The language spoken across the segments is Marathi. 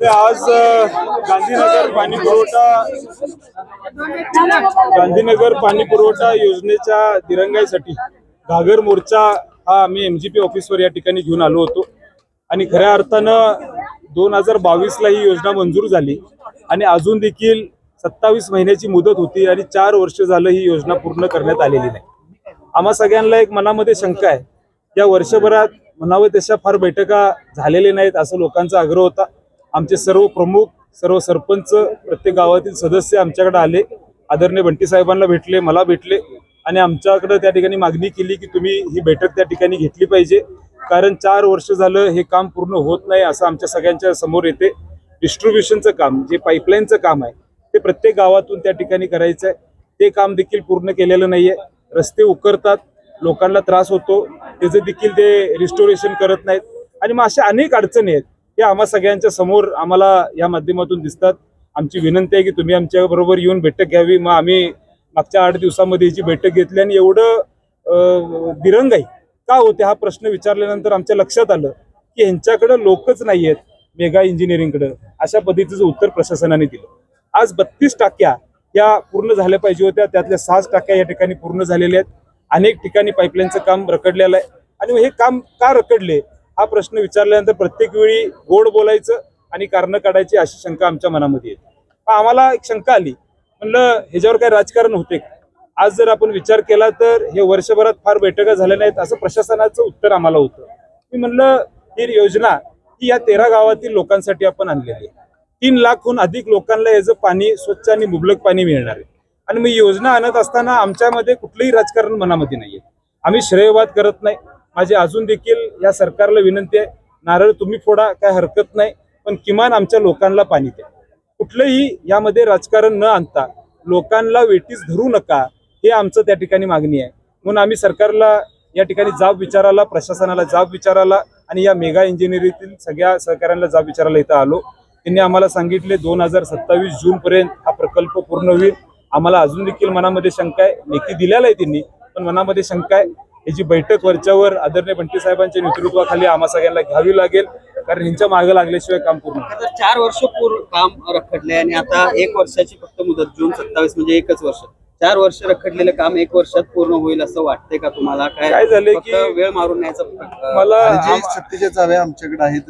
आज गांधीनगर पाणी पुरवठा योजनेच्या दिरंगाईसाठी घागर मोर्चा हा आम्ही MGP ऑफिसवर या ठिकाणी घेऊन आलो होतो आणि खऱ्या अर्थानं 2022 ला ही योजना मंजूर झाली आणि अजून देखील 27 महिन्याची मुदत होती आणि 4 वर्ष झालं ही योजना पूर्ण करण्यात आलेली नाही। आम्हा सगळ्यांना एक मनामध्ये शंका आहे, या वर्षभरात म्हणावं तशा फार बैठका झालेल्या नाहीत असं लोकांचा आग्रह होता। आमचे सर्व प्रमुख, सर्व सरपंच, प्रत्येक गावातील सदस्य आमच्याकडे आले, आदरणीय बंटी साहेबांना भेटले, मला भेटले आणि आमच्याकडे त्या ठिकाणी मागणी केली की तुम्ही ही बैठक त्या ठिकाणी घेतली पाहिजे, कारण 4 वर्ष झालं हे काम पूर्ण होत नाही असं आमच्या सगळ्यांच्या समोर येते। डिस्ट्रीब्युशनचं काम, जे पाईपलाईनचं काम आहे ते प्रत्येक गावातून त्या ठिकाणी करायचं आहे, ते काम देखील पूर्ण केलेलं नाहीये। रस्ते उकरतात, लोकांना त्रास होतो, त्याचं देखील ते रिस्टोरेशन करत नाहीत आणि मग अशा अनेक अडचणी आहेत हे आम्हा सगळ्यांच्या समोर आम्हाला या माध्यमातून दिसतात। आमची विनंती आहे की तुम्ही आमच्या बरोबर येऊन बैठक घ्यावी। मग आम्ही मागच्या 8 दिवसांमध्ये याची बैठक घेतली आणि एवढं दिरंगाई का होते हा प्रश्न विचारल्यानंतर आमच्या लक्षात आलं की ह्यांच्याकडे लोकच नाही आहेत मेगा इंजिनिअरिंगकडे, अशा पद्धतीचं उत्तर प्रशासनाने दिलं। आज 32 टाक्या या पूर्ण झाल्या पाहिजे होत्या, त्यातल्या 6 टाक्या या ठिकाणी पूर्ण झालेल्या आहेत। अनेक ठिकाणी पाईपलाईनचं काम रखडलेलं आहे आणि हे काम का रखडले हा प्रश्न विचारल्यानंतर प्रत्येक वेळी गोड बोलायचं आणि कारणं काढायची अशी शंका आमच्या मनामध्ये येते। आम्हाला एक शंका आली, म्हणलं ह्याच्यावर काय राजकारण होते का? आज जर आपण विचार केला तर हे वर्षभरात फार बैठका झाल्या नाहीत असं प्रशासनाचं उत्तर आम्हाला होतं। मी म्हणलं ही योजना ही या 13 गावातील लोकांसाठी आपण आणलेली आहे। 3 लाखहून अधिक लोकांना याचं पाणी स्वच्छ आणि मुबलक पाणी मिळणार आहे आणि मी योजना आणत असताना आमच्यामध्ये कुठलंही राजकारण मनामध्ये नाहीये, आम्ही श्रेयवाद करत नाही। माझी अजून देखील या सरकारला विनंती आहे, नारळ तुम्ही फोडा काय हरकत नाही, पण किमान आमच्या लोकांना पाणी द्या। कुठलंही यामध्ये राजकारण न आणता लोकांना वेठीस धरू नका, हे आमचं त्या ठिकाणी मागणी आहे। म्हणून आम्ही सरकारला या ठिकाणी जाब विचारायला, प्रशासनाला जाब विचारायला आणि या मेगा इंजिनिअरिंगतील सगळ्या सहकाऱ्यांना जाब विचारायला इथं आलो। त्यांनी आम्हाला सांगितले 2027 जून पर्यंत हा प्रकल्प पूर्ण होईल। आम्हाला अजून देखील मनामध्ये शंका आहे, लेखी दिलेला आहे त्यांनी, पण मनामध्ये शंका आहे। याची बैठक वरच्यावर आदरणीय बंटी साहेबांच्या नेतृत्वाखाली आम्हा सगळ्यांना घ्यावी लागेल, कारण यांच्या मागे लागल्याशिवाय काम पूर्ण होणार नाही। 4 वर्ष पूर्ण काम रखडले आणि आता 1 वर्षाची फक्त मुदत, जून 27 म्हणजे एकच वर्ष। 4 वर्ष रखडलेलं काम 1 वर्षात पूर्ण होईल असं वाटतंय का तुम्हाला? काय झालंय की वेळ मारून न्यायचं मला जी सक्तीच्या चाव्या आमच्याकडे आहेत,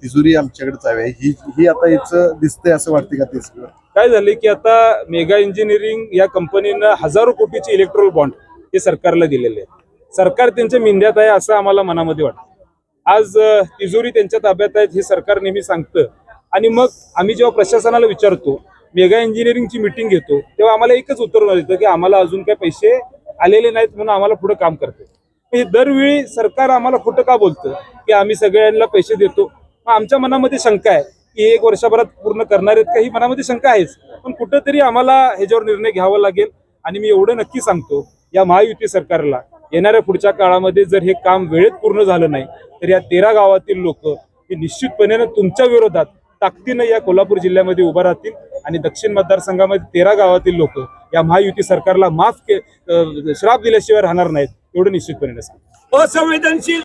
तिजोरी आमच्याकडे चाव्या ही आता हिचं दिसतंय असं वाटतंय का? तेच काय झाले की आता मेगा इंजिनिअरिंग या कंपनीनं हजारो कोटीचे इलेक्ट्रोल बॉन्ड हे सरकारला दिलेले आहे। सरकार त्यांच्या मिंद्यात आहे असं आम्हाला मनामध्ये वाटतं। आज तिजोरी त्यांच्या ताब्यात आहेत हे सरकार नेहमी सांगतं आणि मग आम्ही जेव्हा प्रशासनाला विचारतो, मेगा इंजिनिअरिंगची मीटिंग घेतो, तेव्हा आम्हाला एकच उत्तर मिळतं की आम्हाला अजून काही पैसे आलेले नाहीत म्हणून आम्हाला पुढे काम करते। हे दरवेळी सरकार आम्हाला खोटं का बोलतं की आम्ही सगळ्यांना पैसे देतो? मग आमच्या मनामध्ये शंका आहे की 1 वर्षभरात पूर्ण करणार आहेत का, ही मनामध्ये शंका आहेच, पण कुठंतरी आम्हाला ह्याच्यावर निर्णय घ्यावा लागेल। आणि मी एवढं नक्की सांगतो, या महायुती सरकारला येणाऱ्या पुढच्या काळामध्ये जर हे काम वेळेत पूर्ण झालं नाही तर या 13 गावातील लोक हे निश्चितपणे तुमच्या विरोधात ताकदीनं या कोल्हापूर जिल्ह्यामध्ये उभा राहतील आणि दक्षिण मतदारसंघामध्ये 13 गावातील लोक या महायुती सरकारला श्राप दिल्याशिवाय राहणार नाहीत, एवढं निश्चितपणे सांगतो। असंवेदनशील